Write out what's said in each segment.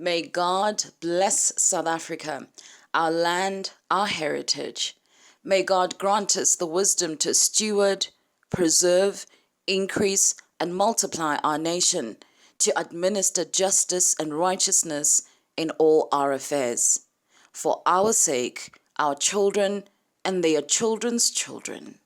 May God bless South Africa, our land, our heritage. May God grant us the wisdom to steward, preserve, increase, and multiply our nation, to administer justice and righteousness in all our affairs. For our sake, our children, and their children's children.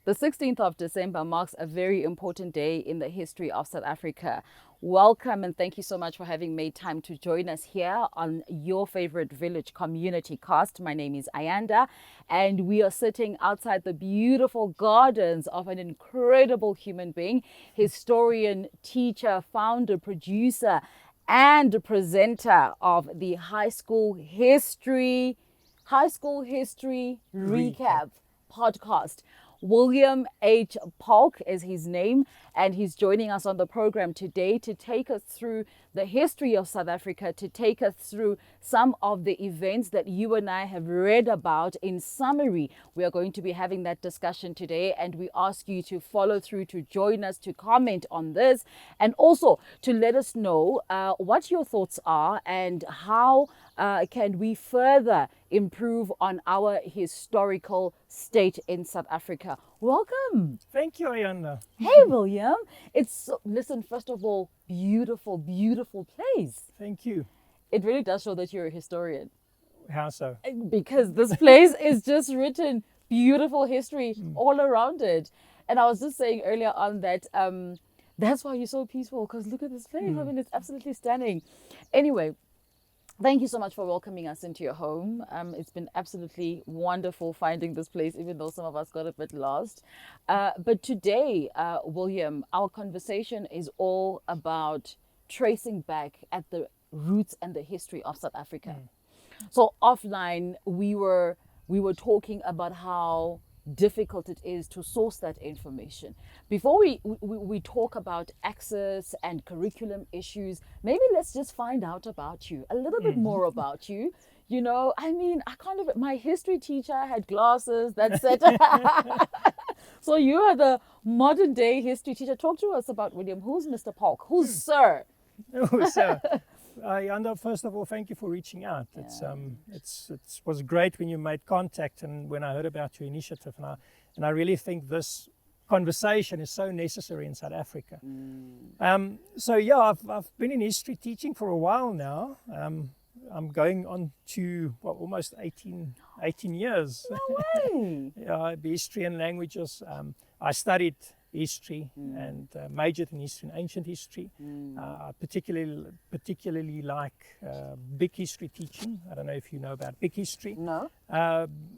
The 16th of December marks a very important day in the history of South Africa. Welcome and thank you so much for having made time to join us here on your favorite village community cast. My name is Ayanda and we are sitting outside the beautiful gardens of an incredible human being, historian, teacher, founder, producer, and presenter of the High School History Recap podcast. William H. Palk is his name, and he's joining us on the program today to take us through the history of South Africa, to take us through some of the events that you and I have read about in summary. We are going to be having that discussion today, and we ask you to follow through, to join us, to comment on this, and also to let us know what your thoughts are and how can we further improve on our historical state in South Africa. Welcome. Thank you, Ayanda. Hey, William. Listen, first of all, beautiful, beautiful place. Thank you. It really does show that you're a historian. How so? Because this place is just written beautiful history all around it. And I was just saying earlier on that that's why you're so peaceful, because look at this place. I mean, it's absolutely stunning. Anyway, thank you so much for welcoming us into your home. It's been absolutely wonderful finding this place, even though some of us got a bit lost. But today, William, our conversation is all about tracing back at the roots and the history of South Africa. So offline, we were talking about how difficult it is to source that information. Before we talk about access and curriculum issues, maybe let's just find out about you, a little bit more about you. You know, I mean, my history teacher had glasses, that's it. So you are the modern day history teacher. Talk to us about William. Who's Mr. Palk? Who's Sir? Oh, so, Ayanda, first of all, thank you for reaching out. Yeah. It was great when you made contact and when I heard about your initiative, and I really think this conversation is so necessary in South Africa. So yeah, I've been in history teaching for a while now. I'm going on to almost 18 years. No way. Yeah, history and languages. I studied history and majored in history and ancient history. I particularly like big history teaching. I don't know if you know about big history. No.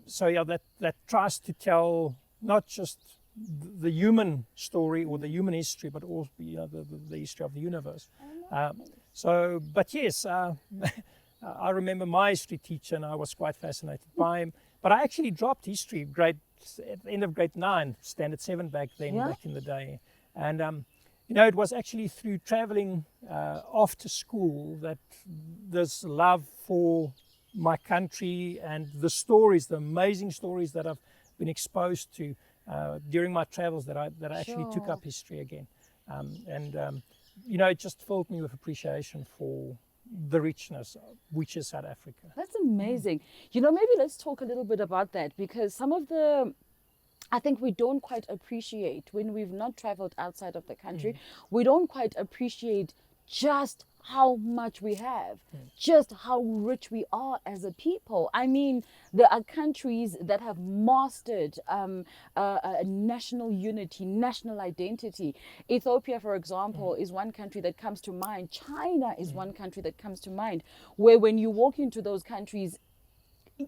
So yeah, that tries to tell not just the human story or the human history, but also the history of the universe. But yes, I remember my history teacher, and I was quite fascinated by him. But I actually dropped history at the end of grade 9, standard 7 back in the day. And it was actually through traveling after school that this love for my country and the amazing stories that I've been exposed to during my travels that I actually took up history again. It just filled me with appreciation for the richness which is South Africa. That's amazing. Maybe let's talk a little bit about that, because I think we don't quite appreciate, when we've not traveled outside of the country, we don't quite appreciate just how much we have, just how rich we are as a people. I mean, there are countries that have mastered national unity, national identity. Ethiopia, for example, is one country that comes to mind. China is one country that comes to mind, where when you walk into those countries,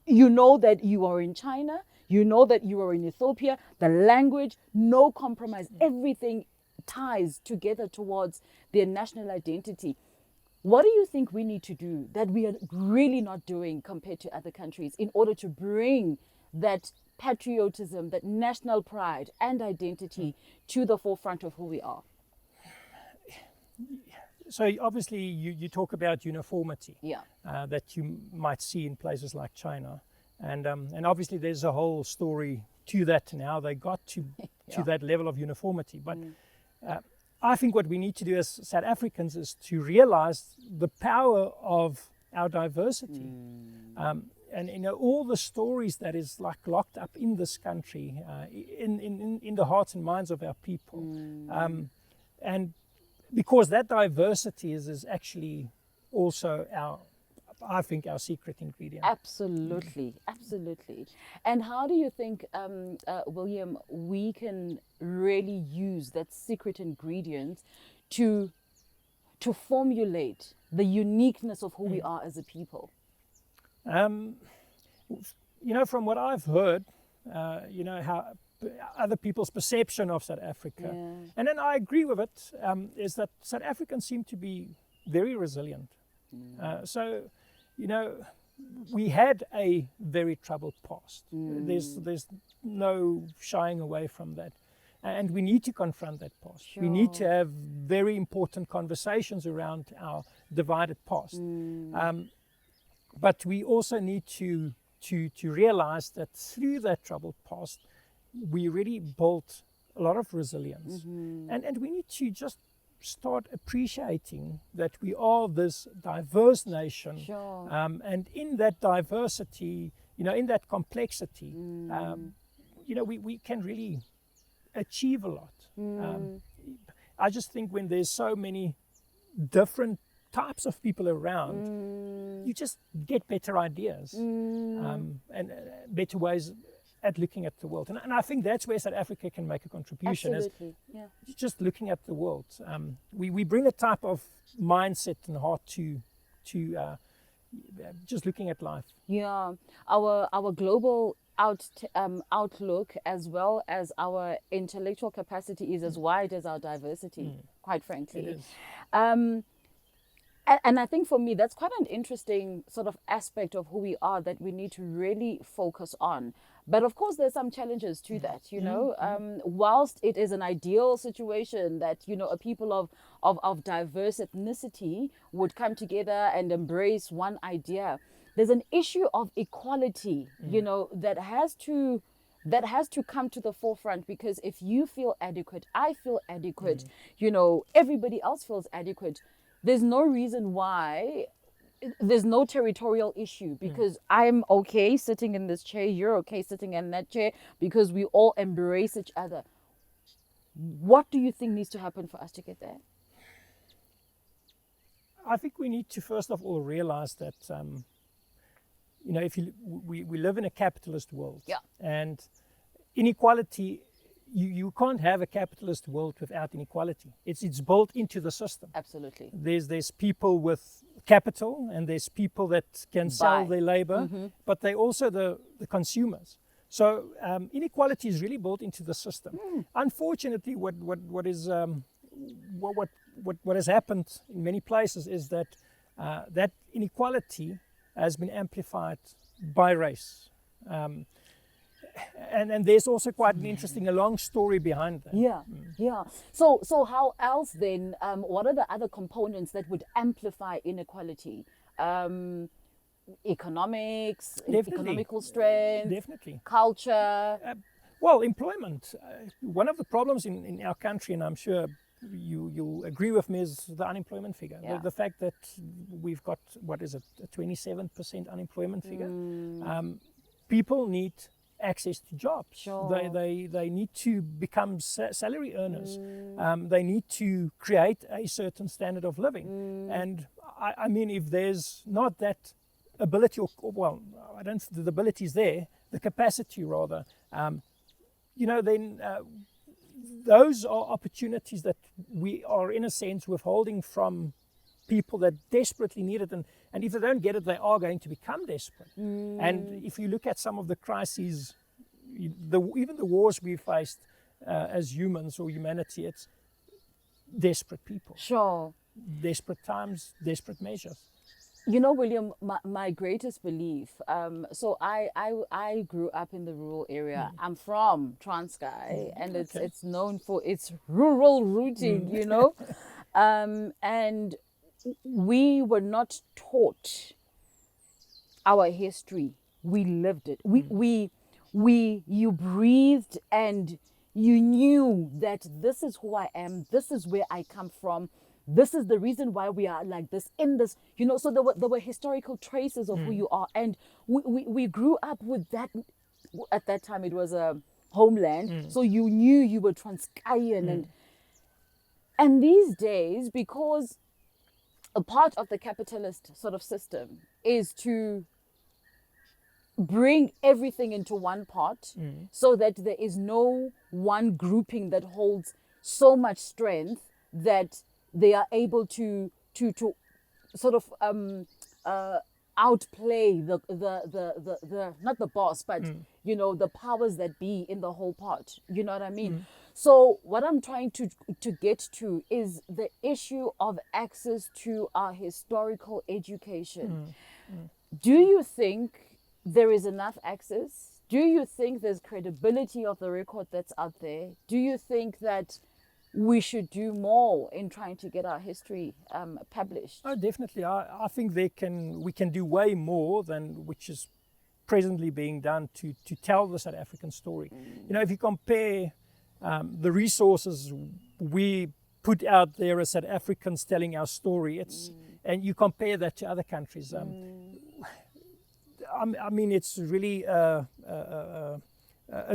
you know that you are in China, you know that you are in Ethiopia, the language, no compromise, everything ties together towards their national identity. What do you think we need to do that we are really not doing compared to other countries in order to bring that patriotism, that national pride and identity to the forefront of who we are? so obviously you talk about uniformity Yeah. that you might see in places like China, and obviously there's a whole story to that now. They got to Yeah. that level of uniformity, but I think what we need to do as South Africans is to realize the power of our diversity. And all the stories that is like locked up in this country, in the hearts and minds of our people, and because that diversity is actually also I think our secret ingredient. Absolutely, absolutely. And how do you think, William, we can really use that secret ingredient to formulate the uniqueness of who we are as a people? From what I've heard, how other people's perception of South Africa, and then I agree with it, is that South Africans seem to be very resilient. So, we had a very troubled past. There's no shying away from that. And we need to confront that past. Sure. We need to have very important conversations around our divided past. But we also need to realize that through that troubled past, we really built a lot of resilience. And we need to just start appreciating that we are this diverse nation. Sure. And in that diversity, in that complexity, we can really achieve a lot. I just think when there's so many different types of people around, you just get better ideas and better ways at looking at the world. And I think that's where South Africa can make a contribution. Absolutely, yeah. Just looking at the world. We bring a type of mindset and heart to just looking at life. Yeah, our global outlook as well as our intellectual capacity is as wide as our diversity, quite frankly. It is. And I think for me, that's quite an interesting sort of aspect of who we are that we need to really focus on. But of course, there's some challenges to that, whilst it is an ideal situation that, a people of diverse ethnicity would come together and embrace one idea. There's an issue of equality, that has to come to the forefront, because if you feel adequate, I feel adequate, everybody else feels adequate. There's no reason why there's no territorial issue, because I'm okay sitting in this chair, you're okay sitting in that chair, because we all embrace each other. What do you think needs to happen for us to get there? I think we need to first of all realize that if we live in a capitalist world, and inequality, you can't have a capitalist world without inequality. It's built into the system. Absolutely. There's people with capital, and there's people that can sell their labor, but they also the consumers. So inequality is really built into the system. Unfortunately, what has happened in many places is that that inequality has been amplified by race. And there's also quite an interesting, a long story behind that. Yeah. So how else then, what are the other components that would amplify inequality? Economics, economical strength, Definitely. culture. Well, employment. One of the problems in our country, and I'm sure you'll agree with me, is the unemployment figure. Yeah. The fact that we've got, a 27% unemployment figure. People need access to jobs. Sure. They need to become salary earners. They need to create a certain standard of living. And I mean, if there's not that ability, I don't think the ability is there, the capacity rather, then those are opportunities that we are in a sense withholding from people that desperately need it, and if they don't get it, they are going to become desperate. And if you look at some of the crises, even the wars we faced as humans or humanity, it's desperate people. Sure. Desperate times, desperate measures. William, my greatest belief, so I grew up in the rural area. I'm from Transkei, and it's known for its rural rooting, And we were not taught our history. We lived it. You breathed and you knew that this is who I am. This is where I come from. This is the reason why we are like this in this, so there were historical traces of who you are. And we grew up with that. At that time, it was a homeland. So you knew you were Transkeian. And these days, because a part of the capitalist sort of system is to bring everything into one pot so that there is no one grouping that holds so much strength that they are able to sort of outplay the not the boss, but the powers that be in the whole pot. You know what I mean? So what I'm trying to get to is the issue of access to our historical education. Do you think there is enough access? Do you think there's credibility of the record that's out there? Do you think that we should do more in trying to get our history published? Oh, definitely. I think we can do way more than which is presently being done to tell the South African story. If you compare the resources we put out there as South Africans telling our story, and you compare that to other countries. I mean, it's really a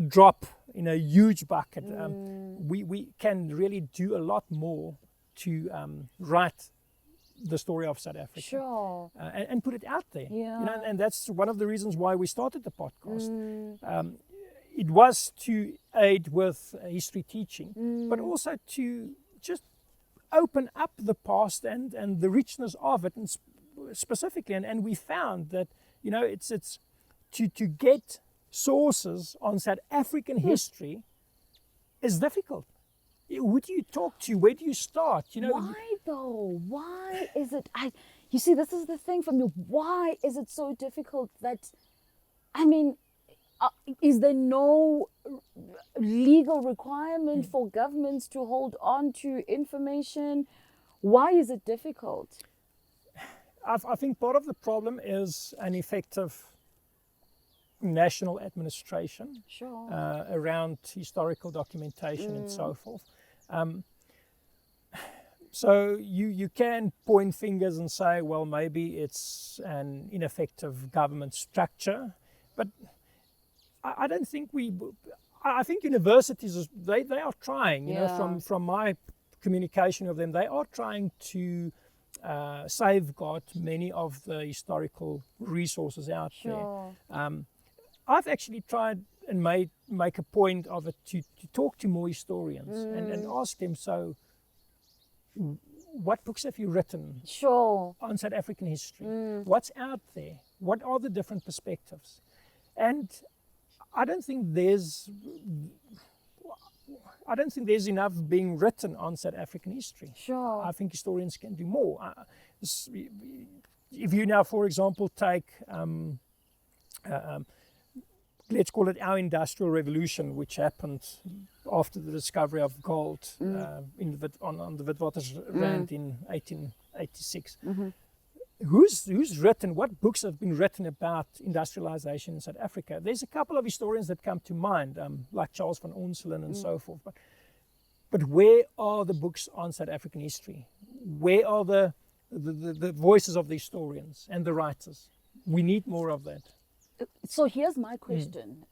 drop in a huge bucket. We can really do a lot more to write the story of South Africa. Sure. And put it out there. Yeah. And that's one of the reasons why we started the podcast. It was to aid with history teaching, but also to just open up the past and the richness of it, and specifically. And we found that it's to get sources on South African history is difficult. Who do you talk to? Where do you start? Why though? Why is it? You see, this is the thing for me. Why is it so difficult? Is there no legal requirement for governments to hold on to information? Why is it difficult? I think part of the problem is an effective national administration around historical documentation and so forth. So you can point fingers and say, well, maybe it's an ineffective government structure, but I don't think I think universities, they are trying, from my communication with them, they are trying to safeguard many of the historical resources out there. I've actually tried and make a point of it to talk to more historians and ask them, so what books have you written on South African history? What's out there? What are the different perspectives? And I don't think there's enough being written on South African history. I think historians can do more. If you now, for example, take let's call it our industrial revolution, which happened after the discovery of gold on the Witwatersrand in 1886. Who's written, what books have been written about industrialization in South Africa? There's a couple of historians that come to mind, like Charles van Onselen and so forth. But where are the books on South African history? Where are the voices of the historians and the writers? We need more of that. So here's my question,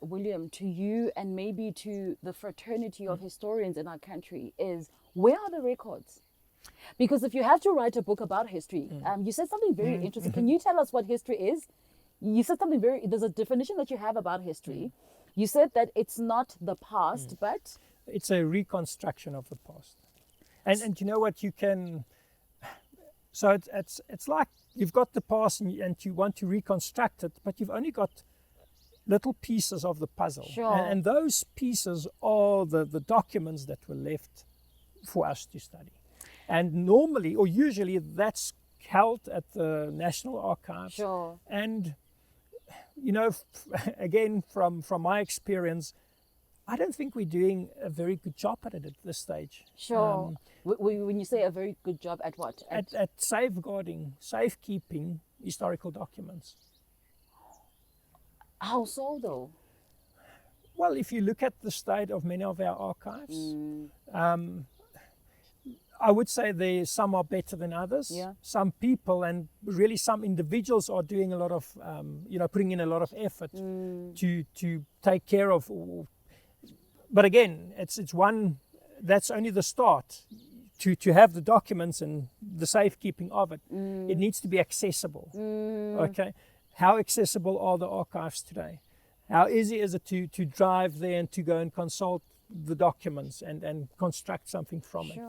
William, to you and maybe to the fraternity of historians in our country is, where are the records? Because if you have to write a book about history, you said something very interesting. Can you tell us what history is? You said something there's a definition that you have about history. You said that it's not the past, but? It's a reconstruction of the past. And you know what, you can, so it's like you've got the past and you want to reconstruct it, but you've only got little pieces of the puzzle. And those pieces are the documents that were left for us to study. And normally, or usually, that's held at the National Archives. And, again, from my experience, I don't think we're doing a very good job at it at this stage. Sure. When you say a very good job at what? At safeguarding, safekeeping historical documents. How so, though? Well, if you look at the state of many of our archives, I would say some are better than others. Yeah. Some people and really some individuals are doing a lot of, putting in a lot of effort to take care of. But again, it's one. That's only the start. To have the documents and the safekeeping of it, it needs to be accessible. Okay, how accessible are the archives today? How easy is it to drive there and to go and consult the documents and construct something from it?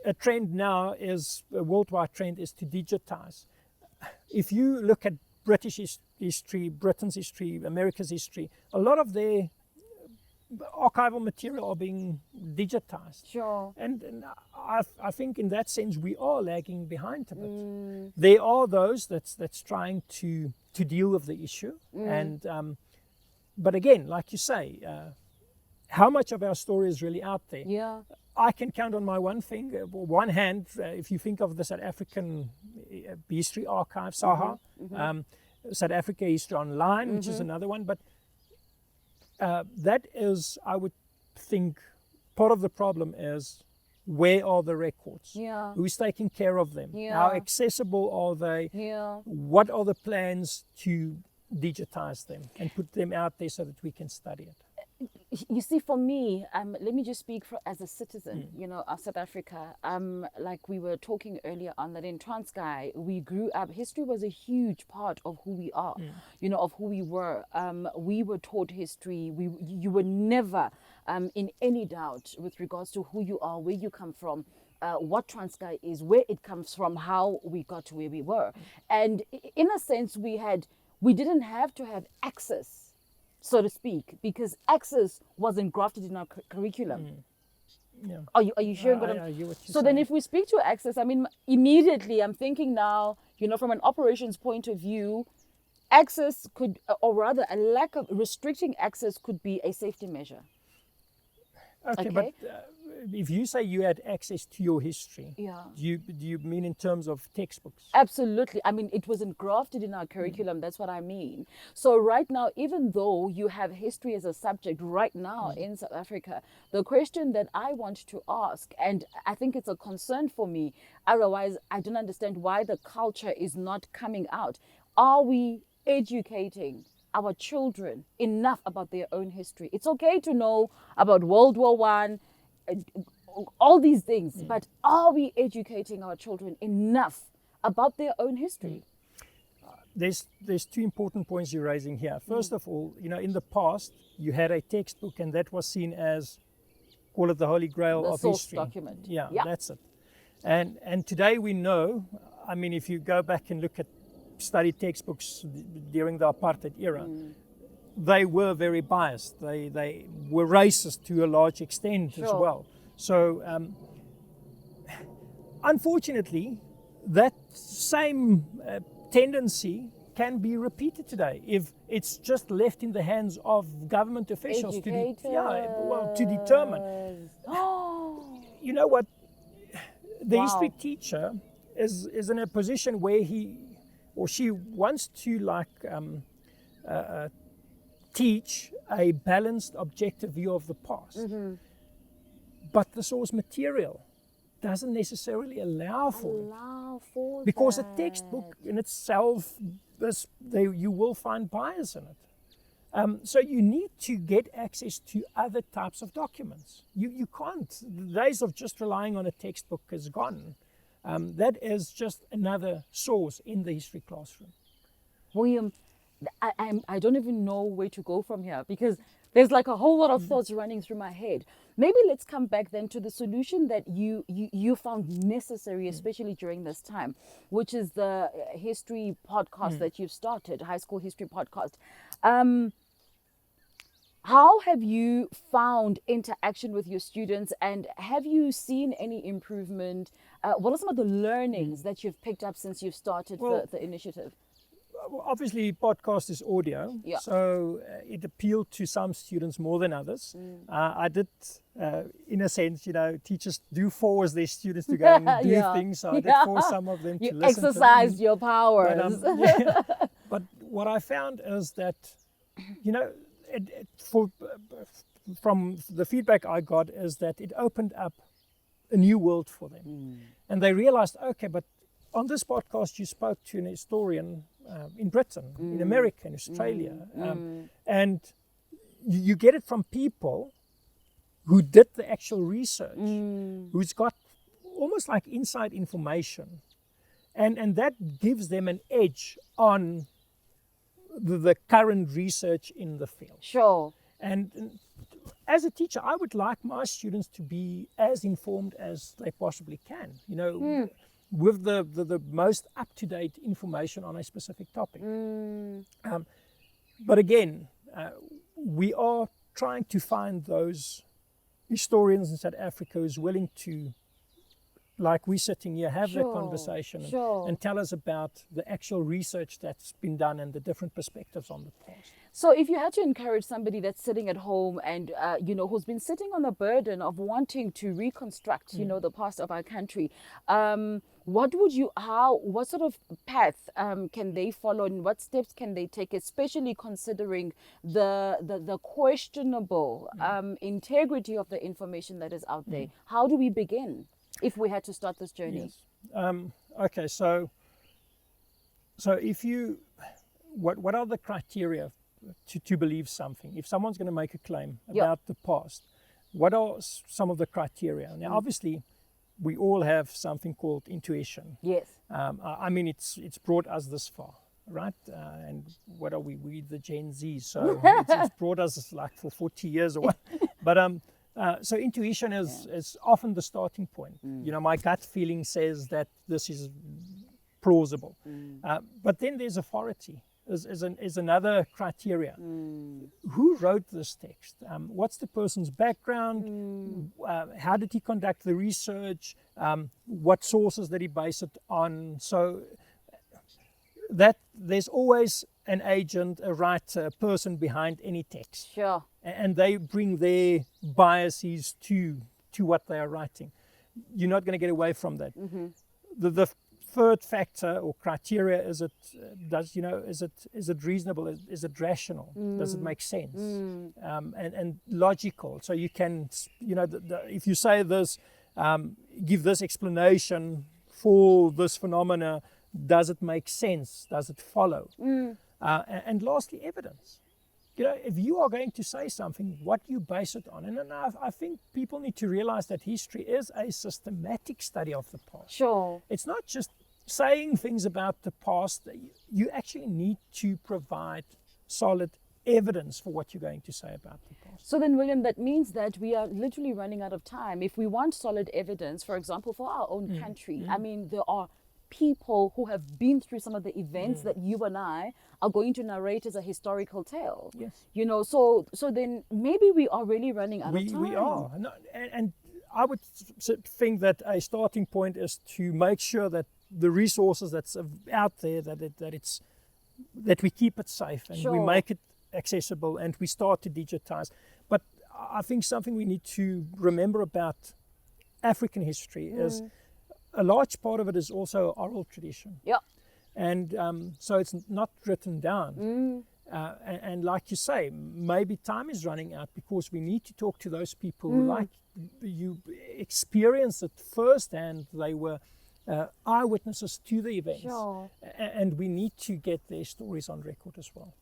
A trend now is, a worldwide trend is to digitize. If you look at British history, Britain's history, America's history, a lot of their archival material are being digitized. And I think in that sense we are lagging behind a bit. There are those that's trying to deal with the issue, and but again, like you say, how much of our story is really out there? I can count on my one hand, if you think of the South African History Archive, SAHA, South Africa History Online, which is another one, but that is, I would think, part of the problem is, where are the records? Who's taking care of them? How accessible are they? What are the plans to digitize them and put them out there so that we can study it? You see, for me, let me just speak as a citizen, of South Africa. Like we were talking earlier on, that in Transkei, we grew up. History was a huge part of who we are, of who we were. We were taught history. You were never in any doubt with regards to who you are, where you come from, what Transkei is, where it comes from, how we got to where we were. And in a sense, we didn't have to have access, so to speak, because access wasn't grafted in our curriculum. Are you hearing what I'm saying? So then if we speak to access, I mean, immediately I'm thinking now, from an operations point of view, access could, or rather a lack of restricting access could be a safety measure. Okay. But if you say you had access to your history, do you mean in terms of textbooks? Absolutely. I mean, it wasn't grafted in our curriculum. That's what I mean. So right now, even though you have history as a subject right now in South Africa, the question that I want to ask, and I think it's a concern for me, otherwise I don't understand why the culture is not coming out. Are we educating our children enough about their own history? It's okay to know about World War I, all these things, but are we educating our children enough about their own history? There's two important points you're raising here. First of all, in the past you had a textbook, and that was seen as, call it the holy grail the of source history. Document. Yeah, that's it. And today we know, I mean, if you go back and look at study textbooks during the apartheid era, they were very biased. They were racist to a large extent as well. So unfortunately, that same tendency can be repeated today if it's just left in the hands of government officials to determine. You know what? The history teacher is in a position where he or she wants to teach a balanced, objective view of the past. But the source material doesn't necessarily allow for because a textbook in itself, you will find bias in it. So you need to get access to other types of documents. You can't. The days of just relying on a textbook is gone. That is just another source in the history classroom. William, I don't even know where to go from here, because there's like a whole lot of thoughts running through my head. Maybe let's come back then to the solution that you found necessary, especially during this time, which is the history podcast that you've started, high school history podcast. How have you found interaction with your students, and have you seen any improvement? What are some of the learnings that you've picked up since you've started the initiative? obviously podcast is audio, Yeah. so it appealed to some students more than others. I did, in a sense, teachers do force their students to go and do Yeah. things, so I did Yeah. force some of them You to listen to exercised them. your powers. But what I found is that, from the feedback I got is that it opened up a new world for them. And they realized, okay, but on this podcast you spoke to an historian in Britain, in America, in Australia. And you get it from people who did the actual research, who's got almost like inside information. And that gives them an edge on the current research in the field. Sure. And as a teacher, I would like my students to be as informed as they possibly can, with the most up-to-date information on a specific topic. But again, we are trying to find those historians in South Africa who's willing to, like we're sitting here, have that conversation and tell us about the actual research that's been done and the different perspectives on the past. So if you had to encourage somebody that's sitting at home and, who's been sitting on the burden of wanting to reconstruct, the past of our country, what sort of path can they follow and what steps can they take, especially considering the questionable integrity of the information that is out there? How do we begin if we had to start this journey? Yes. Okay, so if you, what are the criteria to believe something? If someone's going to make a claim about the past, what are some of the criteria? Now, obviously, we all have something called intuition. Yes. I mean, it's brought us this far, right? And what are we? We the Gen Z, so it's brought us like for 40 years or what. But so intuition is often the starting point. My gut feeling says that this is plausible. But then there's authority. Is another criteria. Who wrote this text? What's the person's background? How did he conduct the research? What sources did he base it on? So that there's always an agent, a writer, a person behind any text. Sure. And they bring their biases to what they are writing. You're not going to get away from that. The third factor or criteria is it reasonable? Is it rational? Does it make sense? And logical. So you can, if you say this, give this explanation for this phenomena, does it make sense? Does it follow? And lastly, evidence. If you are going to say something, what do you base it on? And I think people need to realize that history is a systematic study of the past. Sure. It's not just saying things about the past. You actually need to provide solid evidence for what you're going to say about the past. So then, William, that means that we are literally running out of time. If we want solid evidence, for example, for our own country, I mean, there are people who have been through some of the events that you and I are going to narrate as a historical tale. Yes. So then maybe we are really running out of time. We are. No, and I would think that a starting point is to make sure that the resources that's out there, that we keep it safe and we make it accessible and we start to digitize. But I think something we need to remember about African history is a large part of it is also oral tradition. Yeah. And so it's not written down. And like you say, maybe time is running out because we need to talk to those people who, like you, experienced it firsthand. They were eyewitnesses to the events. Sure. And we need to get their stories on record as well.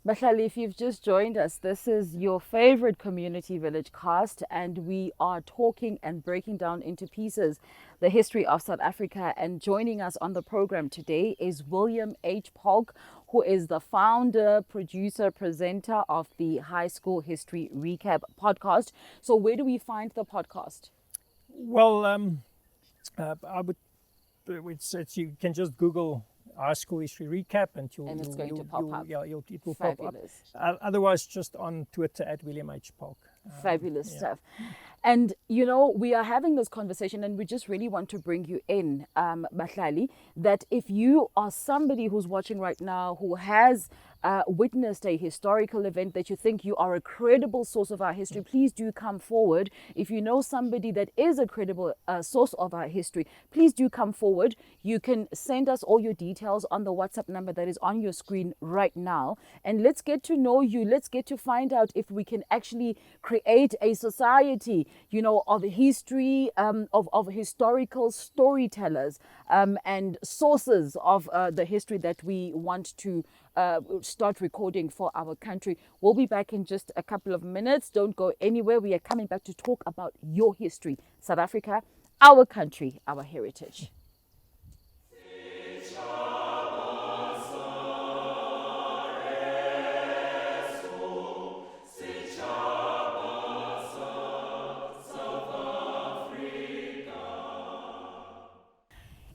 Bahlali, if you've just joined us, this is your favorite Community Village Cast, and we are talking and breaking down into pieces the history of South Africa. And joining us on the program today is William H. Palk, who is the founder, producer, presenter of the High School History Recap podcast. So where do we find the podcast? Well, I would, you can just Google High School History Recap and it's going to pop up. Yeah, it will Fabulous. pop up. Otherwise, just on Twitter at William H. Palk. Fabulous stuff. And, you know, we are having this conversation and we just really want to bring you in, Bahlali, that if you are somebody who's watching right now who has witnessed a historical event that you think you are a credible source of our history, please do come forward. If you know somebody that is a credible source of our history, please do come forward. You can send us all your details on the WhatsApp number that is on your screen right now. And let's get to know you. Let's get to find out if we can actually create a society, you know, of history, of historical storytellers and sources of the history that we want to start recording for our country. We'll be back in just a couple of minutes. Don't go anywhere. We are coming back to talk about your history. South Africa, our country, our heritage.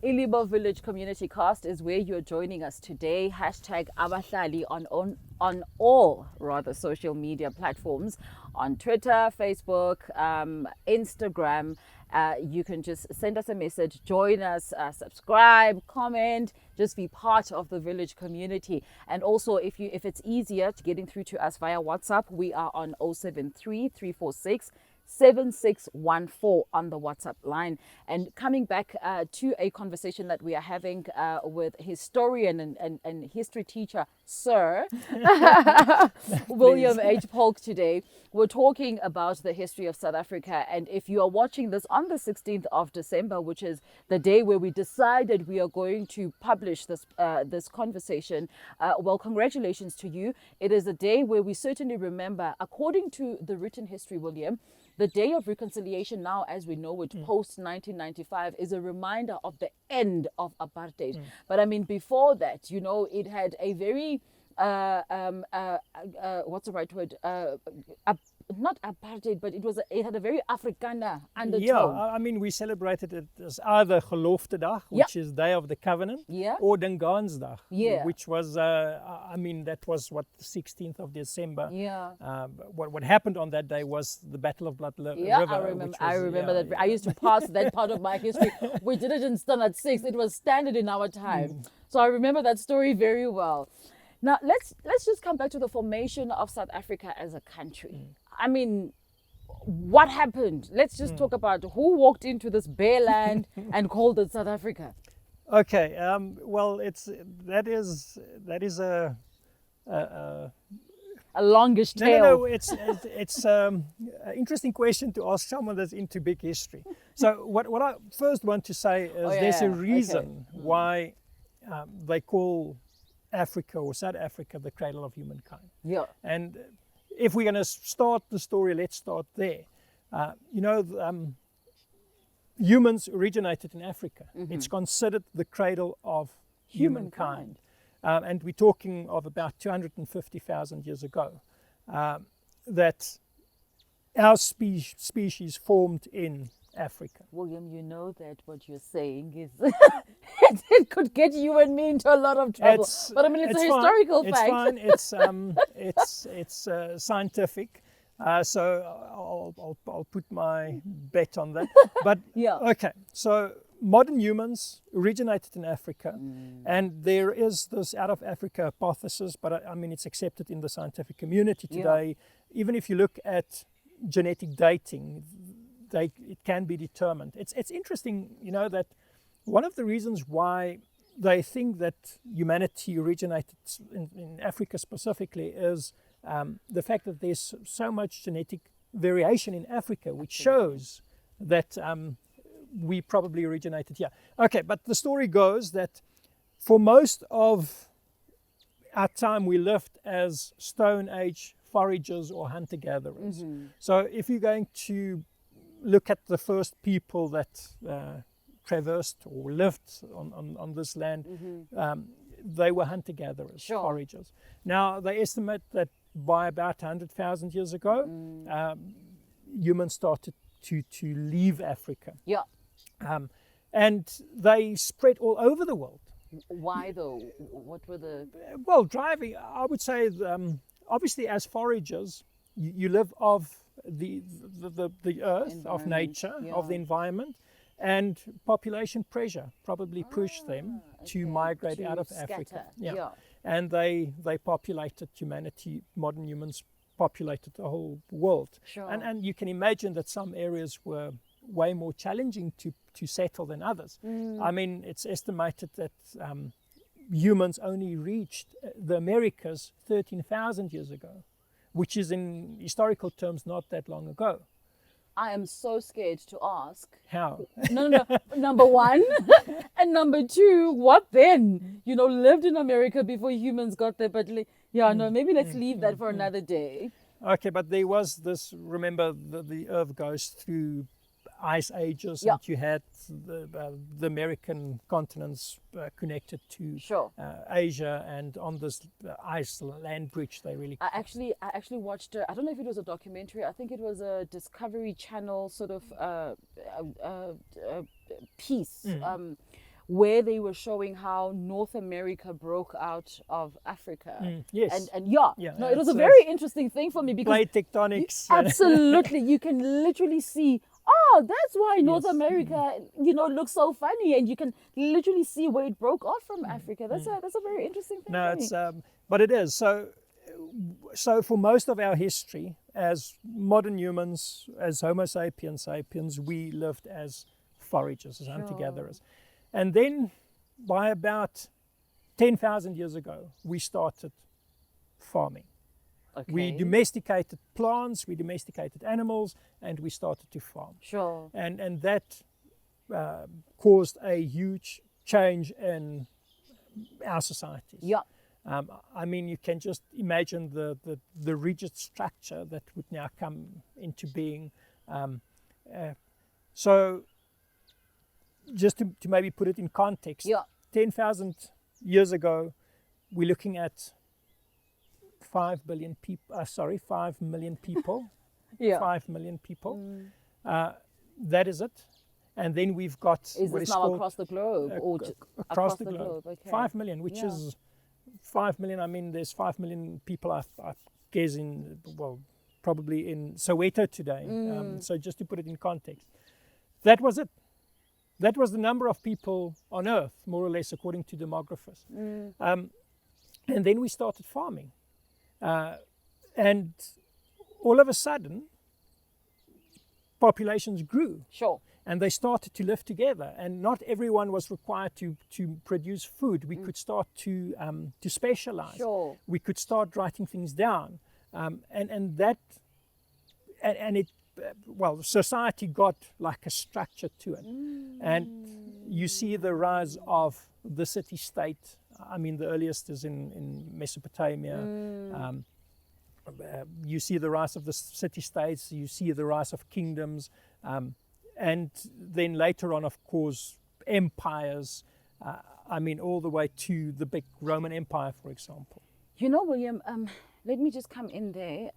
Ilibo Village Community Cast is where you're joining us today. Hashtag Abahlali on all social media platforms, on Twitter, Facebook, Instagram. You can just send us a message, join us, subscribe, comment, just be part of the village community. And also, if it's easier to getting through to us via WhatsApp, we are on 073 346 7614 on the WhatsApp line. And coming back to a conversation that we are having with historian and history teacher, Sir William H. Palk today. We're talking about the history of South Africa. And if you are watching this on the 16th of December, which is the day where we decided we are going to publish this conversation, well, congratulations to you. It is a day where we certainly remember, according to the written history, William, the Day of Reconciliation now, as we know it, post-1995, is a reminder of the end of apartheid. But I mean, before that, you know, it had a very, what's the right word? Not apartheid, but it had a very Afrikaner undertone. Yeah, I mean, we celebrated it as either Geloftedag, which is Day of the Covenant, or Dingansdag, which was, I mean, that was what, the 16th of December. Yeah. What happened on that day was the Battle of Blood River. I remember that. I used to pass that part of my history. We did it in standard 6. It was standard in our time. So I remember that story very well. Now, let's just come back to the formation of South Africa as a country. I mean, what happened? Let's just talk about who walked into this bare land and called it South Africa. Okay, well, that is a longish tale. No, it's an interesting question to ask someone that's into big history. So what I first want to say is there's a reason why they call Africa or South Africa the cradle of humankind. Yeah. And if we're going to start the story, let's start there. You know, humans originated in Africa. It's considered the cradle of humankind. And we're talking of about 250,000 years ago that our species formed in Africa. William, you know that what you're saying is it could get you and me into a lot of trouble. But I mean, it's a historical fact. It's fine. It's scientific. So I'll put my bet on that. But okay. So modern humans originated in Africa, and there is this out of Africa hypothesis. But I mean, it's accepted in the scientific community today. Even if you look at genetic dating, it can be determined. It's interesting, you know, that one of the reasons why they think that humanity originated in Africa specifically is the fact that there's so much genetic variation in Africa, which shows that we probably originated here. Okay, but the story goes that for most of our time we lived as Stone Age foragers or hunter-gatherers. So if you're going to look at the first people that traversed or lived on this land, they were hunter-gatherers, foragers. Now, they estimate that by about 100,000 years ago, humans started to leave Africa. Yeah. And they spread all over the world. Why though? What were the... Well, driving, I would say, obviously as foragers, you live off the earth, of nature, of the yeah. environment, and population pressure probably pushed them to migrate to out of scatter, Africa. yeah. And they populated humanity. Modern humans populated the whole world. Sure. And you can imagine that some areas were way more challenging to settle than others. I mean, it's estimated that humans only reached the Americas 13,000 years ago, which is in historical terms not that long ago. I am so scared to ask. How? No. Number one. And number two, what then? You know, lived in America before humans got there. But maybe let's leave that for another day. Okay, but there was this, remember, the earth goes through ice ages, Yeah. and you had the American continents connected to Sure. Asia, and on this ice land bridge they really I actually watched. I don't know if it was a documentary. I think it was a Discovery Channel sort of piece where they were showing how North America broke out of Africa. Yes. And Yeah, no, it was a it's, very interesting thing for me because plate tectonics. absolutely, you can literally see. Oh, that's why North Yes. America, looks so funny, and you can literally see where it broke off from Africa. That's a very interesting thing. No, for me. it's but it is so for most of our history as modern humans, as Homo sapiens sapiens, we lived as foragers, as hunter-gatherers. And then by about 10,000 years ago, we started farming. Okay. We domesticated plants, we domesticated animals, and we started to farm. Sure. And that caused a huge change in our societies. Yeah. I mean, you can just imagine the rigid structure that would now come into being. So just to maybe put it in context, Yeah. 10,000 years ago, we're looking at 5 million people. 5 million people. Yeah. 5 million people. That is it. And then we've got Is what this is now called across the globe or across the globe. Okay. 5 million, which Yeah. is 5 million. I mean, there's 5 million people, I guess, probably in Soweto today. So just to put it in context, that was it. That was the number of people on Earth, more or less, according to demographers. And then we started farming. And all of a sudden, populations grew. Sure. And they started to live together, and not everyone was required to produce food. We could start to specialize. Sure. We could start writing things down, society got like a structure to it, and you see the rise of the city-state. I mean, the earliest is in Mesopotamia. You see the rise of the city-states. You see the rise of kingdoms. And then later on, of course, empires, all the way to the big Roman Empire, for example. William, let me just come in there.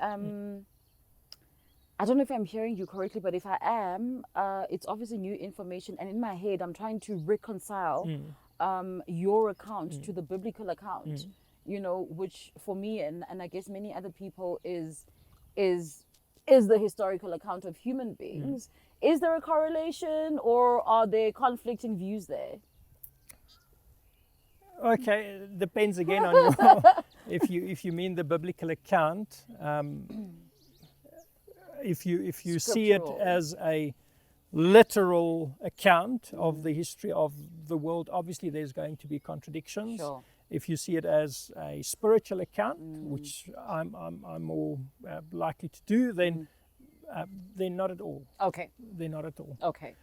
I don't know if I'm hearing you correctly, but if I am, it's obviously new information. And in my head, I'm trying to reconcile your account to the biblical account, which for me and I guess many other people is the historical account of human beings. Is there a correlation, or are there conflicting views there? Okay, it depends again on your, if you mean the biblical account. If you see it as a literal account of the history of the world, obviously there's going to be contradictions. Sure. If you see it as a spiritual account, which I'm more likely to do, then they're not at all. Okay. They're not at all. Okay.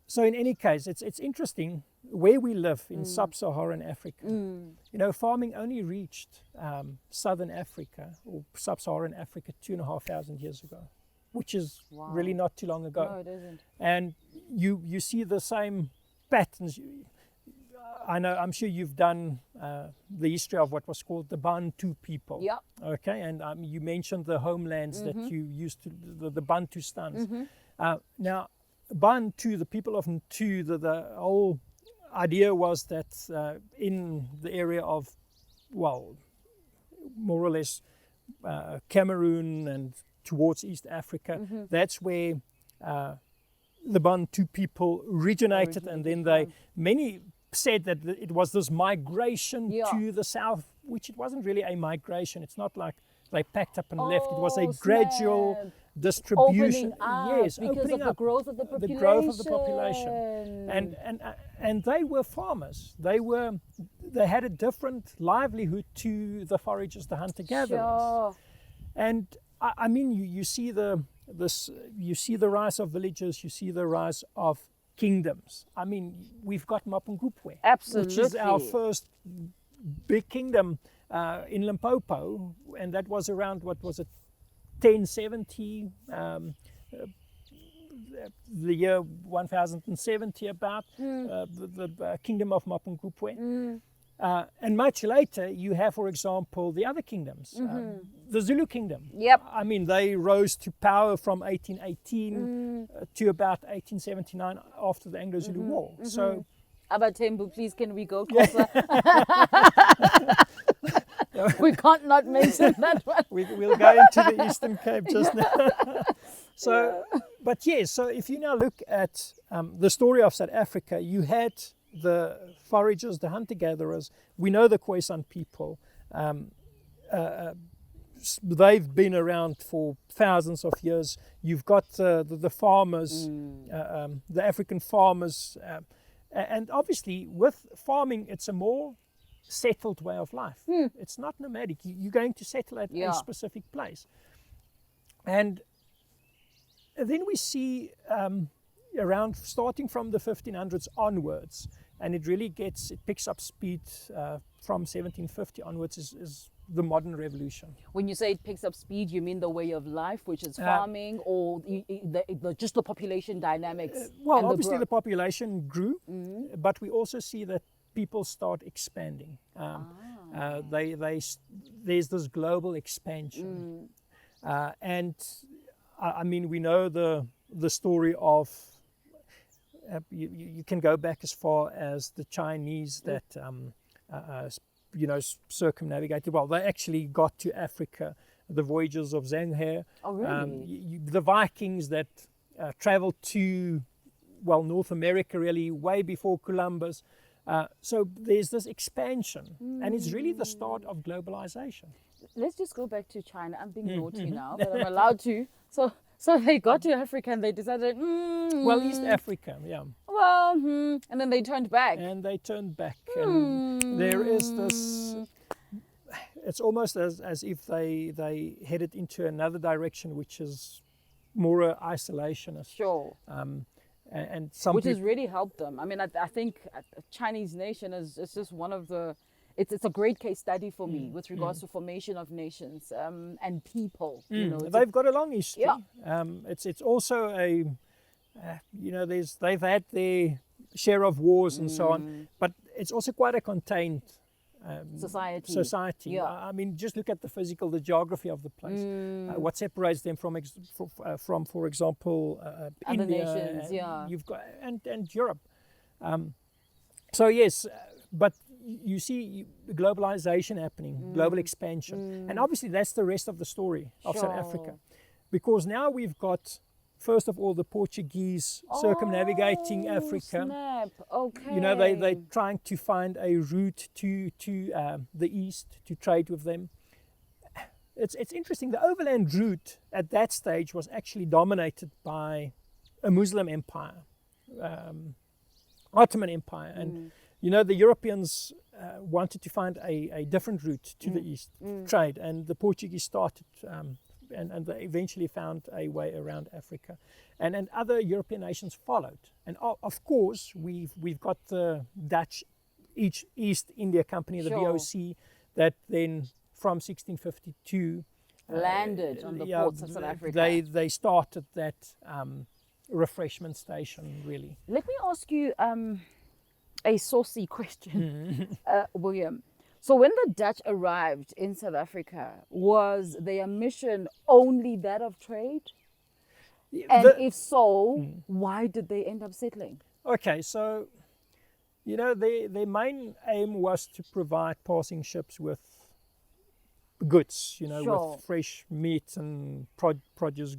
So in any case, it's interesting where we live in sub-Saharan Africa. Farming only reached southern Africa or sub-Saharan Africa 2,500 years ago, which is really not too long ago. No, it isn't. And you see the same patterns. I'm sure you've done the history of what was called the Bantu people. Yeah. Okay, and you mentioned the homelands that you used to, the Bantustans. Now, Bantu, the people of Bantu, the whole idea was that in the area of, more or less Cameroon and towards East Africa. That's where the Bantu people originated, and then many said that it was this migration to the south, which it wasn't really a migration. It's not like they packed up and left. It was a gradual distribution. Opening up because opening of up. the growth of the population. The growth of the population. And they were farmers. They had a different livelihood to the foragers, the hunter-gatherers. Sure. And I mean, you see the rise of villages, you see the rise of kingdoms. I mean, we've got Mapungubwe, Absolutely. which is our first big kingdom in Limpopo, and that was around, what was it, 1070, the year 1070 about, the kingdom of Mapungubwe. And much later, you have, for example, the other kingdoms, the Zulu kingdom. Yep. I mean, they rose to power from 1818 to about 1879 after the Anglo-Zulu War. So, Abatembu, please, can we go closer? We can't not mention that one. we'll go into the Eastern Cape just now. So, but yes, so if you now look at the story of South Africa, you had the foragers, the hunter-gatherers. We know the Khoisan people. They've been around for thousands of years. You've got the farmers, the African farmers. And obviously, with farming, it's a more settled way of life. It's not nomadic. You're going to settle at a specific place. And then we see around, starting from the 1500s onwards, and it picks up speed from 1750 onwards, is the modern revolution. When you say it picks up speed, you mean the way of life, which is farming, or just the population dynamics? Well, obviously the population grew, but we also see that people start expanding. There's this global expansion. And I mean, we know the story of, you can go back as far as the Chinese that circumnavigated. Well, they actually got to Africa, the voyages of Zheng He. Oh, really? The Vikings that traveled to, North America, really, way before Columbus. So there's this expansion, and it's really the start of globalization. Let's just go back to China. I'm being naughty now, but I'm allowed to. So they got to Africa and they decided, East Africa, yeah. And then they turned back. And there is this, it's almost as if they headed into another direction, which is more isolationist. Sure. And some which has really helped them. I mean, I think Chinese nation is just one of the, it's a great case study for me with regards to formation of nations and people. You know, they've got a long history. Yeah. It's also a, they've had their share of wars and so on, but it's also quite a contained society. Yeah. I mean, just look at the geography of the place. What separates them from, for example, other India, nations, you've got and Europe. So yes, but you see globalization happening, global expansion, and obviously that's the rest of the story of South Africa, because now we've got, first of all, the Portuguese circumnavigating Africa. Snap. Okay. You know, they're trying to find a route to the east to trade with them. It's interesting. The overland route at that stage was actually dominated by a Muslim empire, Ottoman Empire, and the Europeans wanted to find a different route to the east trade, and the Portuguese started. And they eventually found a way around Africa, and other European nations followed. And of course, we've got the Dutch East India Company, the VOC, that then from 1652 landed on the ports of South Africa. They started that refreshment station, really. Let me ask you a saucy question, William. So when the Dutch arrived in South Africa, was their mission only that of trade? And if so, why did they end up settling? Okay, so, their main aim was to provide passing ships with goods, Sure. with fresh meat and produce,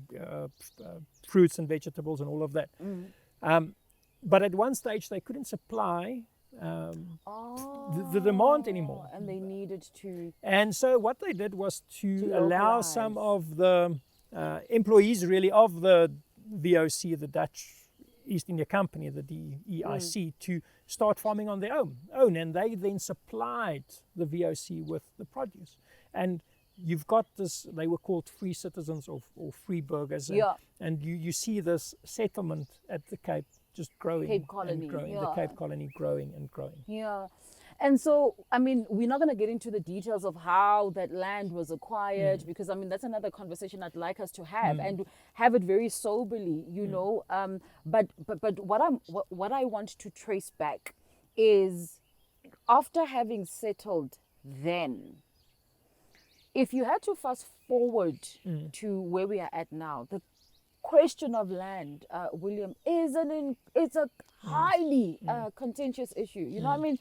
fruits and vegetables and all of that. But at one stage they couldn't supply the demand anymore. And they needed to And so what they did was to allow localize. some of the employees really of the VOC, the Dutch East India Company, the DEIC, to start farming on their own. And they then supplied the VOC with the produce. And you've got this, they were called free citizens or free burghers. Yeah. And you see this settlement at the Cape just growing. Cape Colony, and growing. yeah. The Cape Colony growing and growing. Yeah. And so, I mean, we're not going to get into the details of how that land was acquired because, I mean, that's another conversation I'd like us to have and have it very soberly, you know. But what I want to trace back is after having settled then, if you had to fast forward to where we are at now, the question of land, William, is it's a highly contentious issue. You know what I mean?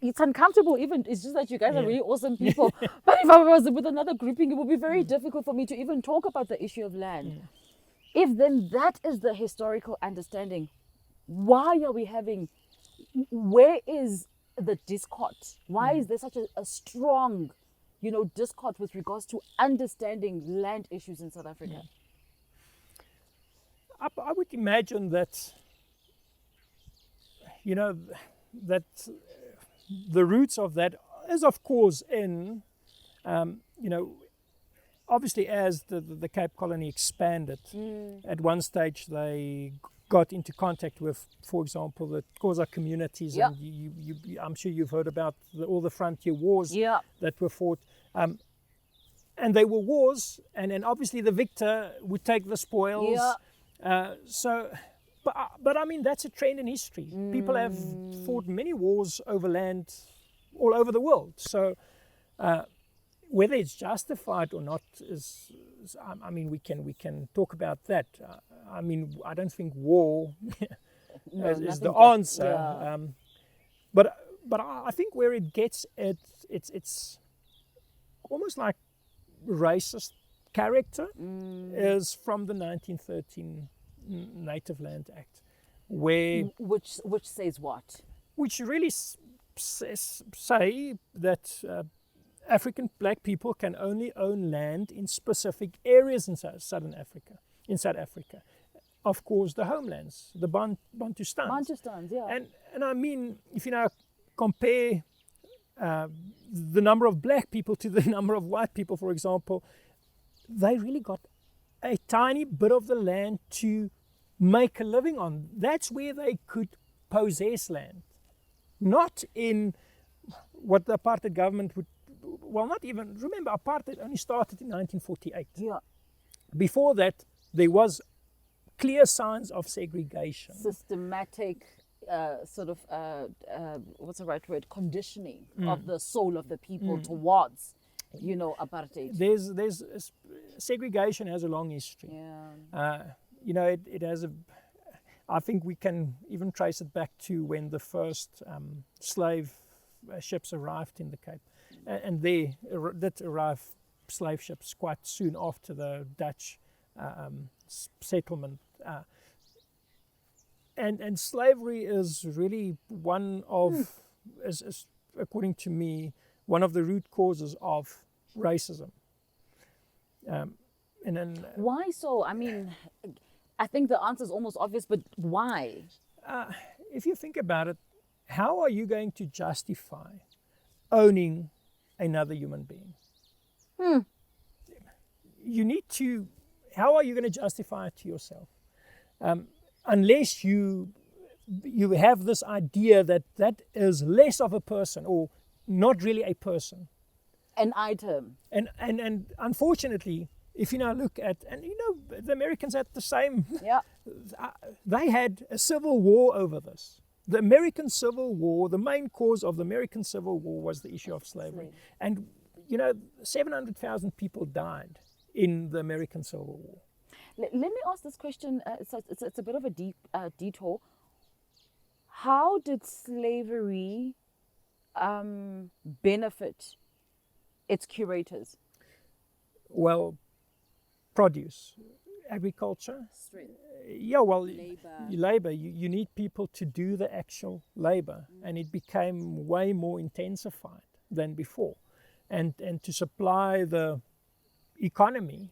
It's uncomfortable even. It's just that you guys are really awesome people. But if I was with another grouping, it would be very difficult for me to even talk about the issue of land. If then that is the historical understanding, why are we having, where is the discord? Why is there such a strong, discord with regards to understanding land issues in South Africa? I would imagine that, that the roots of that is, of course, in, obviously as the Cape Colony expanded, at one stage they got into contact with, for example, the Xhosa communities. Yeah. And I'm sure you've heard about all the frontier wars that were fought. And they were wars, and obviously the victor would take the spoils. But I mean, that's a trend in history. People have fought many wars over land all over the world. So whether it's justified or not I mean, we can talk about that. I mean, I don't think war is the answer. Yeah. But I think where it gets it's almost like racist character is from the 1913 Native Land Act, which says what? Which really say that African black people can only own land in specific areas in South Africa. Of course, the homelands, the Bantustans. Bantustans, yeah. And I mean, if you now compare the number of black people to the number of white people, for example, they really got a tiny bit of the land to make a living on. That's where they could possess land. Not in what the apartheid government would, well, not even, remember, apartheid only started in 1948. Yeah. Before that, there was clear signs of segregation. Systematic what's the right word? Conditioning of the soul of the people towards, apartheid. There's segregation has a long history. Yeah. It has I think we can even trace it back to when the first slave ships arrived in the Cape, and they did arrive slave ships quite soon after the Dutch settlement. And slavery is really one of, is according to me, one of the root causes of racism. And then why so? I mean, I think the answer is almost obvious, but why? If you think about it, how are you going to justify owning another human being? You need to, how are you going to justify it to yourself? Unless you have this idea that is less of a person or not really a person. An item. And unfortunately, if you now look at, and the Americans had the same, they had a civil war over this. The American Civil War, the main cause of the American Civil War was the issue of slavery. And, 700,000 people died in the American Civil War. Let me ask this question. It's a bit of a deep detour. How did slavery benefit its curators? Well, produce, agriculture. Strength. Yeah, well, Labor. labor. You need people to do the actual labor, and it became way more intensified than before. And to supply the economy,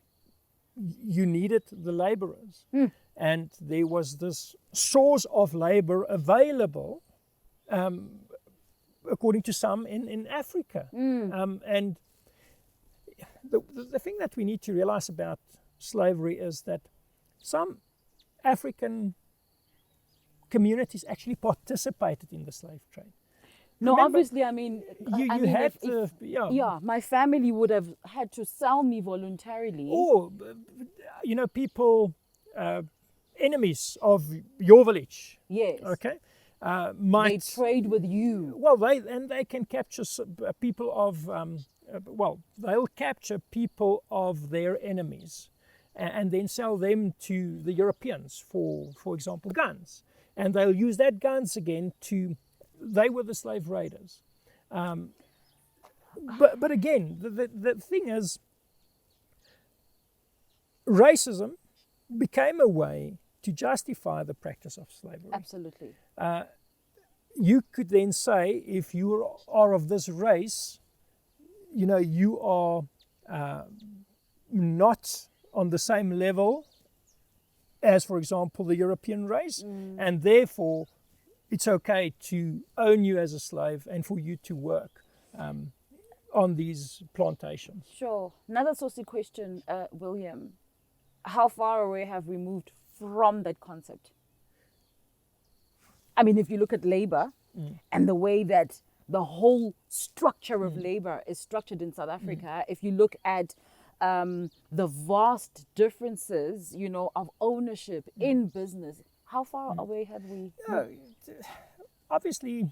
you needed the laborers. And there was this source of labor available, according to some, in Africa. And the thing that we need to realize about slavery is that some African communities actually participated in the slave trade. No, Remember, obviously, I mean, my family would have had to sell me voluntarily. Or, people, enemies of your village. Yes. Okay. They Might trade with you. well, they can capture people of they'll capture people of their enemies, and then sell them to the Europeans for example, guns, and they'll use that guns again to. They were the slave raiders. But again, the thing is, racism became a way to justify the practice of slavery. Absolutely. You could then say, if you are of this race, you are not on the same level as, for example, the European race, and therefore it's okay to own you as a slave and for you to work on these plantations. Sure. Another saucy question, William. How far away have we moved from that concept? I mean, if you look at labor and the way that the whole structure of labor is structured in South Africa, if you look at the vast differences, of ownership in business, how far away have we? Obviously,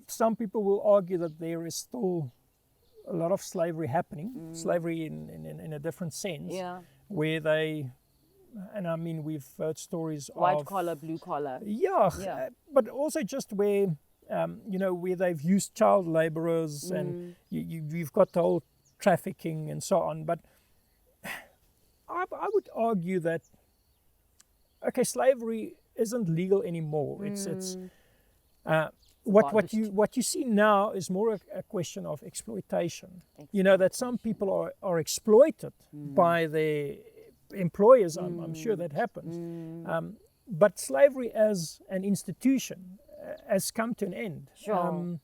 some people will argue that there is still a lot of slavery happening, slavery in a different sense, where they, and I mean, we've heard stories White of collar, blue collar. Yeah, but also just where, where they've used child laborers, and you've got the whole trafficking and so on. But I would argue that, okay, slavery isn't legal anymore. It's what you see now is more a question of exploitation. That some people are exploited by their employers. I'm sure that happens. But slavery as an institution has come to an end. Sure.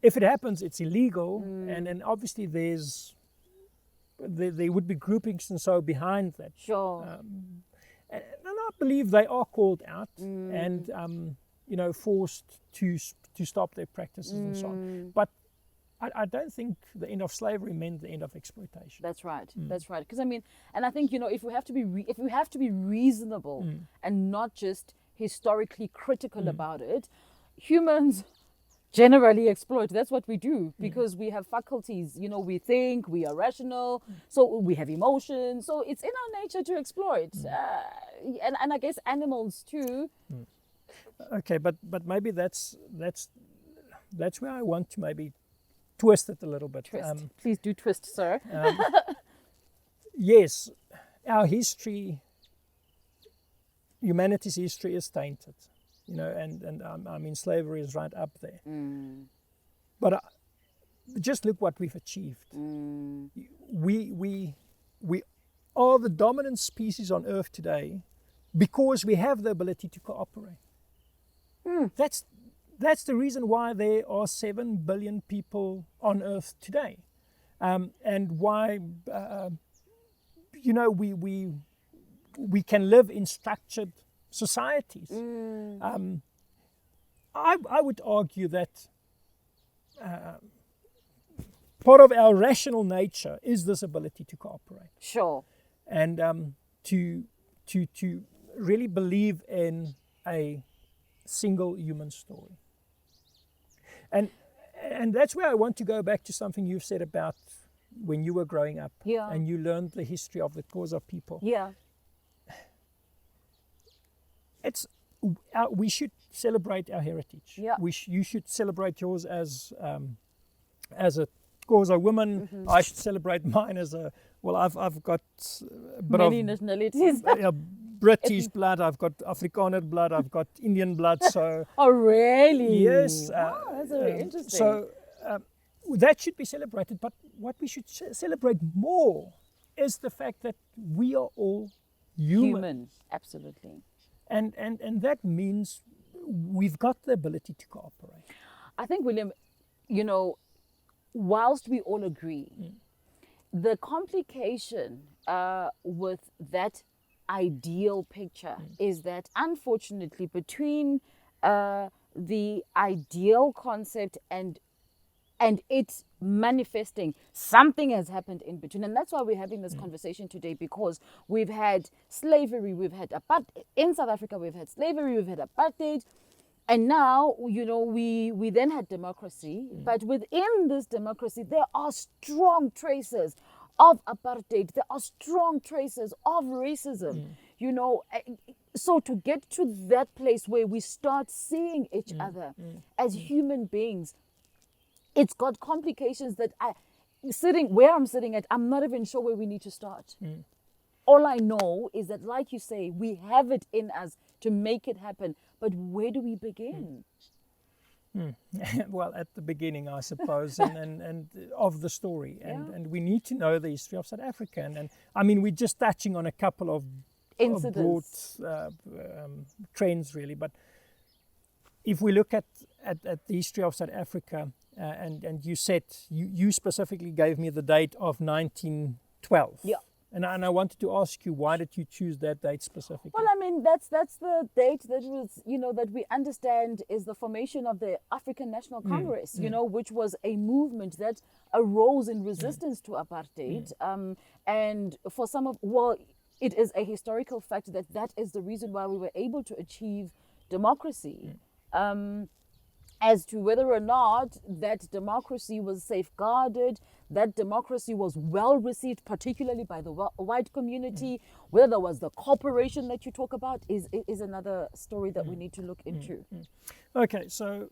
If it happens, it's illegal, and obviously there would be groupings and so behind that. Sure. And I believe they are called out and forced to stop their practices and so on. But I don't think the end of slavery meant the end of exploitation. That's right. That's right. Because I mean, and I think if we have to be reasonable and not just historically critical about it, humans generally exploit. That's what we do because we have faculties. We think, we are rational, so we have emotions. So it's in our nature to exploit, and I guess animals too. Okay, but maybe that's where I want to maybe twist it a little bit. Twist. Please do twist, sir. Yes, our history, humanity's history is tainted, and I mean slavery is right up there. But just look what we've achieved. We are the dominant species on Earth today because we have the ability to cooperate. That's the reason why there are 7 billion people on Earth today, and why we can live in structured societies. I would argue that part of our rational nature is this ability to cooperate. Sure. And to really believe in a single human story. And that's where I want to go back to something you've said about when you were growing up and you learned the history of the Xhosa people. Yeah. We should celebrate our heritage. Yeah. You should celebrate yours as a cause a woman, I should celebrate mine as a, well, I've got a bit Many of nationalities. British blood, I've got Afrikaner blood, I've got Indian blood, so Oh, really? yes. That's very interesting. So that should be celebrated, but what we should celebrate more is the fact that we are all human. Absolutely. And that means we've got the ability to cooperate. I think, William, whilst we all agree, the complication with that ideal picture is that, unfortunately, between the ideal concept and it manifesting, something has happened in between. And that's why we're having this conversation today, because we've had slavery, we've had in South Africa, we've had slavery, we've had apartheid, and now, we then had democracy. But within this democracy, there are strong traces of apartheid. There are strong traces of racism. So to get to that place where we start seeing each other as human beings, it's got complications that where I'm sitting at, I'm not even sure where we need to start. All I know is that, like you say, we have it in us to make it happen. But where do we begin? Well, at the beginning, I suppose, and of the story. And we need to know the history of South Africa. And I mean, we're just touching on a couple of Incidents. broad trends, really. But if we look at the history of South Africa, and you said, you specifically gave me the date of 1912. Yeah. And I wanted to ask you, why did you choose that date specifically? Well, I mean, that's the date that was, that we understand is the formation of the African National Congress, which was a movement that arose in resistance to apartheid. And for some of, it is a historical fact that is the reason why we were able to achieve democracy. As to whether or not that democracy was safeguarded, that democracy was well received, particularly by the white community, whether there was the cooperation that you talk about is another story that we need to look into. Okay, so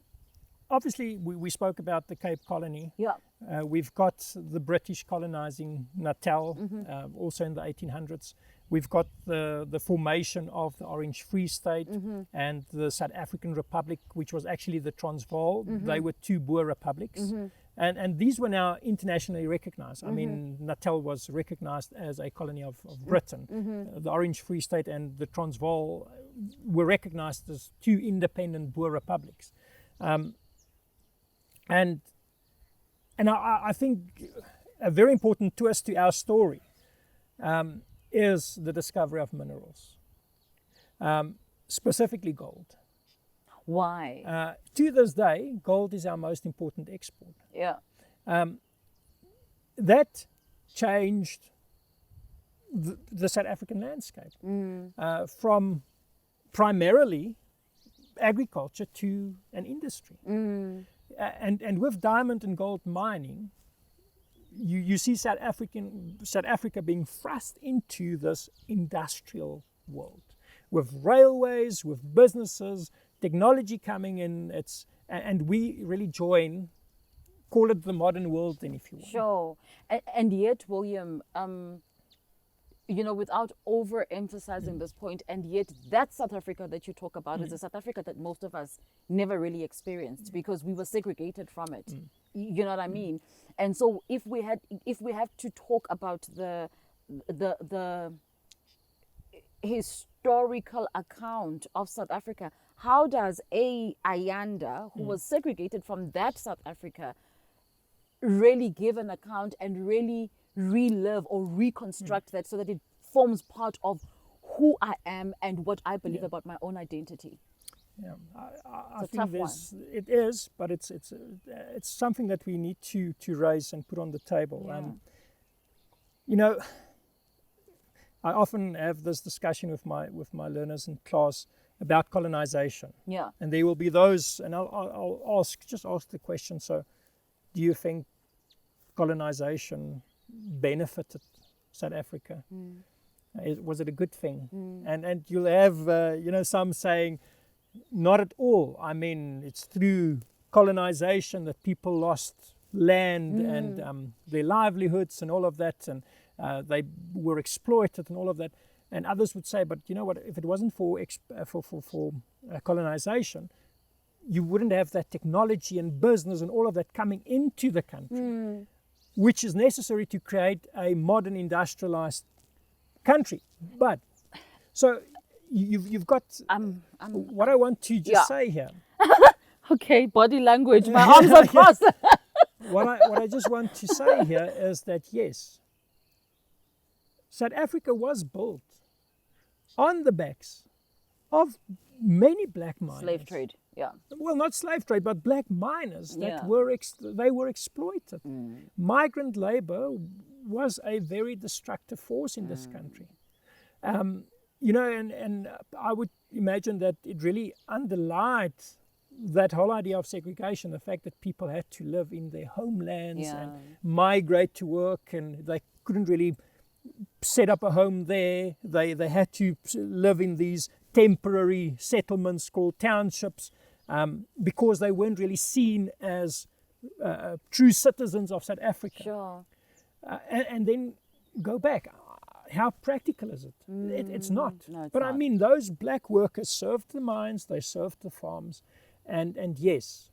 obviously we spoke about the Cape Colony. Yeah. We've got the British colonizing Natal, also in the 1800s. We've got the formation of the Orange Free State and the South African Republic, which was actually the Transvaal. They were two Boer republics. And these were now internationally recognized. I mean, Natal was recognized as a colony of Britain. The Orange Free State and the Transvaal were recognized as two independent Boer republics. And I think a very important twist to our story is the discovery of minerals, specifically gold. Why? To this day, gold is our most important export. Yeah. That changed the South African landscape from primarily agriculture to an industry. And with diamond and gold mining, you see South Africa being thrust into this industrial world, with railways, with businesses, technology coming in. And we really join, call it the modern world, then, if you want. Sure. And yet, William, without overemphasizing this point, and yet that South Africa that you talk about is a South Africa that most of us never really experienced because we were segregated from it. You know what I mean? And so if we have to talk about the historical account of South Africa, how does a Ayanda, who was segregated from that South Africa, really give an account and really relive or reconstruct that so that it forms part of who I am and what I believe about my own identity? Yeah, I think it is, but it's something that we need to raise and put on the table. Yeah. I often have this discussion with my learners in class about colonization. Yeah. And there will be those, and I'll ask the question. So, do you think colonization benefited South Africa? Was it a good thing? And you'll have some saying, not at all. I mean, it's through colonization that people lost land and their livelihoods and all of that, and they were exploited and all of that. And others would say, but you know what? If it wasn't for colonization, you wouldn't have that technology and business and all of that coming into the country, which is necessary to create a modern industrialized country. But so you've got what I want to just say here. Okay, body language. My arms are crossed. What I just want to say here is that yes, South Africa was built on the backs of many black miners. Slave trade, yeah. Well, not slave trade, but black miners that Yeah. were exploited. Migrant labor was a very destructive force in this country. You know, and I would imagine that it really underlined that whole idea of segregation, the fact that people had to live in their homelands and migrate to work, and they couldn't really set up a home there. They had to live in these temporary settlements called townships because they weren't really seen as true citizens of South Africa. Sure. And then go back. How practical is it? It's not. No, it's but I not. mean, those black workers served the mines, they served the farms. And yes,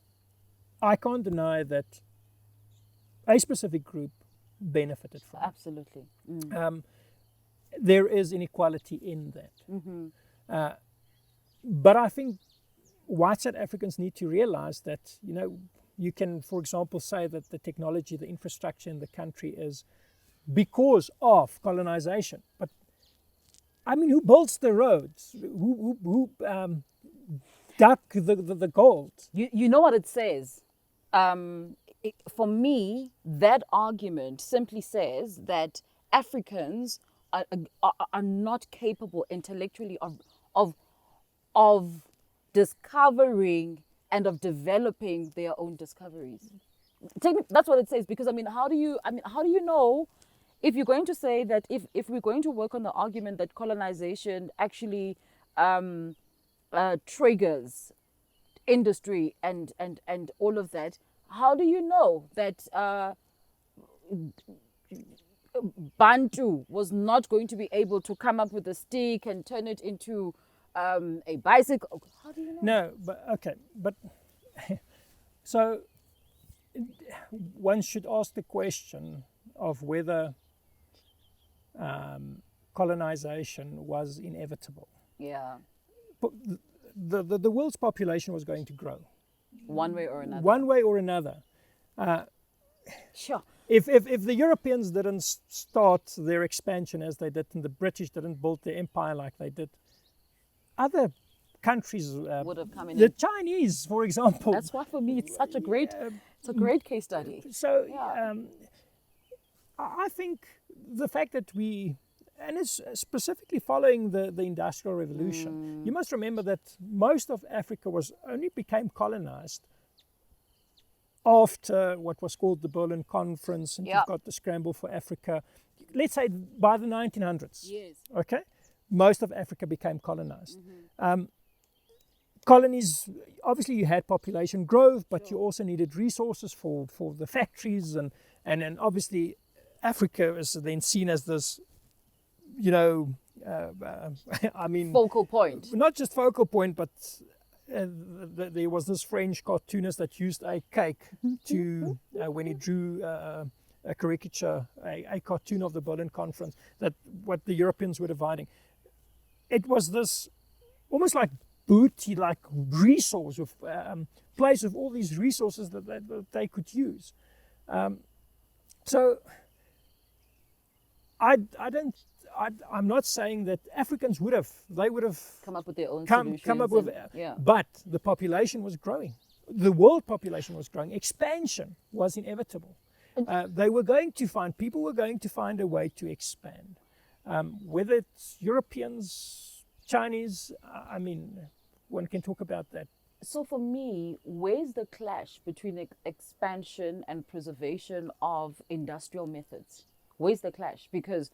I can't deny that a specific group benefited from it. Absolutely. There is inequality in that. But I think white South Africans need to realize that, you know, you can, for example, say that the technology, the infrastructure in the country is because of colonization. But I mean, who builds the roads? Who dug the gold? You know what it says? For me, that argument simply says that Africans are not capable intellectually of discovering and of developing their own discoveries. That's what it says, because how do you know if you're going to say that if we're going to work on the argument that colonization actually triggers industry and all of that, how do you know that Bantu was not going to be able to come up with a stick and turn it into a bicycle? How do you know? No, but okay, but so one should ask the question of whether colonization was inevitable. Yeah, But the world's population was going to grow. one way or another. One way or another. Sure. If the Europeans didn't start their expansion as they did, and the British didn't build their empire like they did, other countries Would have come in. the Chinese, for example. That's why for me it's such a great, case study. So Yeah. I think the fact that and it's specifically following the Industrial Revolution, you must remember that most of Africa only became colonized after what was called the Berlin Conference, and Yeah. you've got the Scramble for Africa. Let's say by the 1900s. Yes. Okay, most of Africa became colonized. Colonies, obviously you had population growth, but you also needed resources for the factories, and obviously Africa is then seen as this, you know, I mean, Focal point. not just focal point, but there was this French cartoonist that used a cake to when he drew a caricature, a cartoon of the Berlin Conference, that what the Europeans were dividing. It was this almost like booty, like resource of place of all these resources that they could use. So I'm not saying that Africans would have Come up with their own come solutions. up with, yeah. but the population was growing. The world population was growing. Expansion was inevitable. People were going to find a way to expand. Whether it's Europeans, Chinese, I mean, one can talk about that. So for me, where's the clash between expansion and preservation of industrial methods? Where's the clash? Because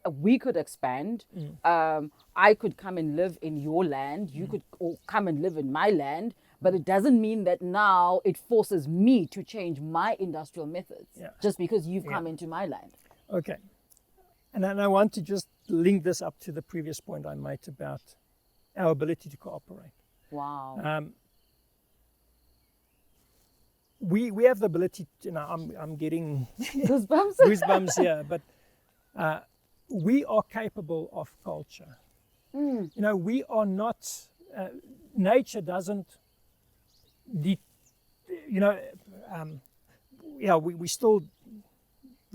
we could expand. I could come and live in your land. You could come and live in my land. But it doesn't mean that now it forces me to change my industrial methods just because you've come into my land. Okay. And I want to just link this up to the previous point I made about our ability to cooperate. Wow. We have the ability to, I'm getting Goosebumps. goosebumps here, but we are capable of culture. We are not, nature doesn't, we still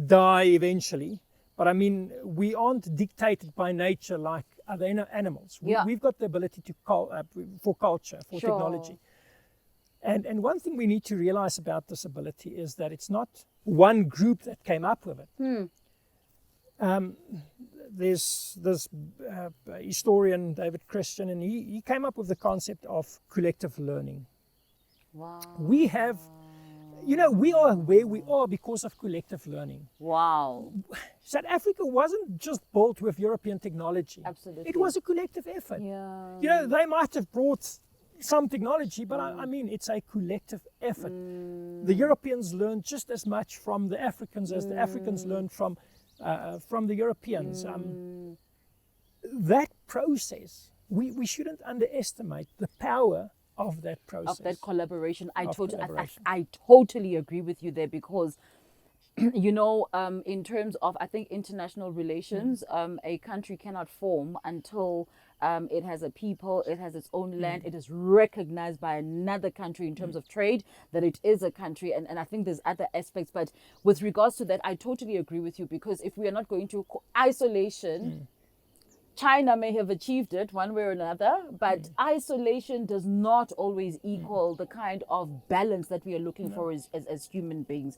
die eventually, but I mean, we aren't dictated by nature like other animals. We've got the ability to for culture, for technology. And one thing we need to realize about this ability is that it's not one group that came up with it. There's this historian, David Christian, and he came up with the concept of collective learning. Wow. We have, we are where we are because of collective learning. Wow. South Africa wasn't just built with European technology. Absolutely. It was a collective effort. Yeah. They might have brought some technology, but I mean, it's a collective effort. The Europeans learned just as much from the Africans as the Africans learned from the Europeans. That process, we shouldn't underestimate the power of that process. Of that collaboration. I collaboration. I totally agree with you there because, in terms of, I think, international relations, a country cannot form until it has a people, it has its own land, it is recognized by another country in terms of trade, that it is a country. And I think there's other aspects. But with regards to that, I totally agree with you because if we are not going to isolation, China may have achieved it one way or another, but isolation does not always equal the kind of balance that we are looking for as human beings.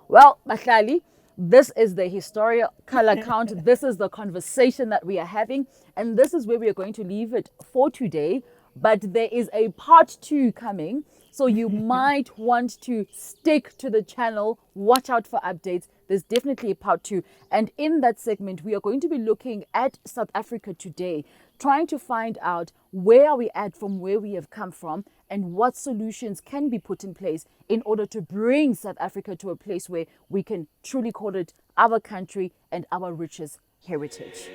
Well, Bahlali, this is the historical account. This is the conversation that we are having. And this is where we are going to leave it for today. But there is a part 2 coming. So you might want to stick to the channel. Watch out for updates. There's definitely a part 2. And in that segment, we are going to be looking at South Africa today, trying to find out where are we at from where we have come from and what solutions can be put in place in order to bring South Africa to a place where we can truly call it our country and our richest heritage.